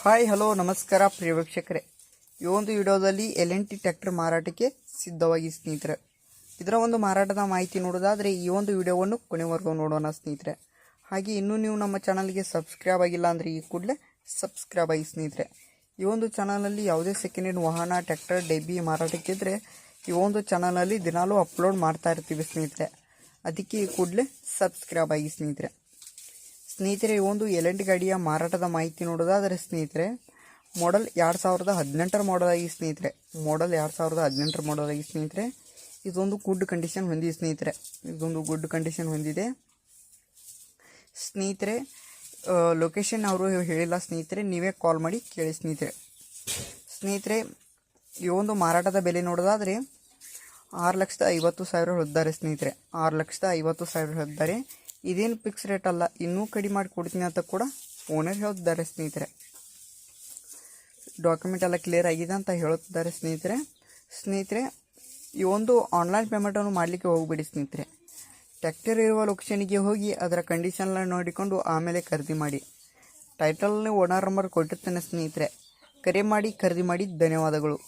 Hi hello ನಮಸ್ಕಾರ ಪ್ರಿಯ ವೀಕ್ಷಕರೇ. ಈ ಒಂದು ವಿಡಿಯೋದಲ್ಲಿ L&T ಟ್ರ್ಯಾಕ್ಟರ್ ಮಾರಾಟಕ್ಕೆ ಸಿದ್ಧವಾಗಿ ಸ್ನೇಹಿತರೆ. ಇದರ ಒಂದು ಮಾರಾಟದ ಮಾಹಿತಿ ನೋಡೋದಾದರೆ ಈ ಒಂದು ವಿಡಿಯೋವನ್ನು ಕೊನೆವರೆಗೂ ನೋಡೋಣ ಸ್ನೇಹಿತರೆ. ಹಾಗೆ ಇನ್ನೂ ನೀವು ನಮ್ಮ ಚಾನಲ್ಗೆ ಸಬ್ಸ್ಕ್ರೈಬ್ ಆಗಿಲ್ಲ ಅಂದರೆ ಈ ಕೂಡಲೇ ಸಬ್ಸ್ಕ್ರೈಬ್ ಆಗಿ ಸ್ನೇಹಿತರೆ. ಈ ಒಂದು ಚಾನಲಲ್ಲಿ ಯಾವುದೇ ಸೆಕೆಂಡ್ ಹ್ಯಾಂಡ್ ವಾಹನ ಟ್ರ್ಯಾಕ್ಟರ್ ಡೆಬಿ ಮಾರಾಟಕ್ಕಿದ್ರೆ ಈ ಒಂದು ಚಾನಲಲ್ಲಿ ದಿನಾಲೂ ಅಪ್ಲೋಡ್ ಮಾಡ್ತಾ ಇರ್ತೀವಿ ಸ್ನೇಹಿತರೆ. ಅದಕ್ಕೆ ಈ ಕೂಡಲೇ ಸಬ್ಸ್ಕ್ರೈಬ್ ಆಗಿ ಸ್ನೇಹಿತರೆ. ಸ್ನೇಹಿತರೆ, ಈ ಒಂದು L&T ಗಾಡಿಯ ಮಾರಾಟದ ಮಾಹಿತಿ ನೋಡೋದಾದರೆ ಸ್ನೇಹಿತರೆ, ಮಾಡೆಲ್ 2018 ಮಾಡೆಲ್ ಆಗಿ ಸ್ನೇಹಿತರೆ. ಮಾಡೆಲ್ 2018 ಮಾಡೆಲ್ ಆಗಿ ಸ್ನೇಹಿತರೆ. ಇದೊಂದು ಗುಡ್ ಕಂಡೀಷನ್ ಹೊಂದಿದೆ ಸ್ನೇಹಿತರೆ. ಇದೊಂದು ಗುಡ್ ಕಂಡೀಷನ್ ಹೊಂದಿದೆ ಸ್ನೇಹಿತರೆ. ಲೊಕೇಶನ್ ಅವರು ಹೇಳಿಲ್ಲ ಸ್ನೇಹಿತರೆ, ನೀವೇ ಕಾಲ್ ಮಾಡಿ ಕೇಳಿ ಸ್ನೇಹಿತರೆ. ಸ್ನೇಹಿತರೆ, ಈ ಒಂದು ಮಾರಾಟದ ಬೆಲೆ ನೋಡೋದಾದರೆ 6,50,000 ಹೇಳಿದ್ದಾರೆ ಸ್ನೇಹಿತರೆ. 6,50,000 ಹೇಳಿದ್ದಾರೆ. ಇದೇನು ಫಿಕ್ಸ್ ರೇಟ್ ಅಲ್ಲ, ಇನ್ನೂ ಕಡಿಮೆ ಮಾಡಿ ಕೊಡ್ತೀನಿ ಅಂತ ಕೂಡ ಓನರ್ ಹೇಳ್ತಿದ್ದಾರೆ ಸ್ನೇಹಿತರೆ. ಡಾಕ್ಯುಮೆಂಟ್ ಎಲ್ಲ ಕ್ಲಿಯರ್ ಆಗಿದೆ ಅಂತ ಹೇಳುತ್ತಿದ್ದಾರೆ ಸ್ನೇಹಿತರೆ. ಈ ಒಂದು ಆನ್ಲೈನ್ ಪೇಮೆಂಟನ್ನು ಮಾಡಲಿಕ್ಕೆ ಹೋಗಬೇಡಿ ಸ್ನೇಹಿತರೆ. ಟ್ರ್ಯಾಕ್ಟರ್ ಇರುವ ಲೊಕೇಶನ್ಗೆ ಹೋಗಿ ಅದರ ಕಂಡೀಷನ್ನ ನೋಡಿಕೊಂಡು ಆಮೇಲೆ ಖರೀದಿ ಮಾಡಿ. ಟೈಟಲ್ನ ಓನರ್ ನಂಬರ್ ಕೊಟ್ಟಿರ್ತೇನೆ ಸ್ನೇಹಿತರೆ. ಕರೆ ಮಾಡಿ ಖರೀದಿ ಮಾಡಿ. ಧನ್ಯವಾದಗಳು.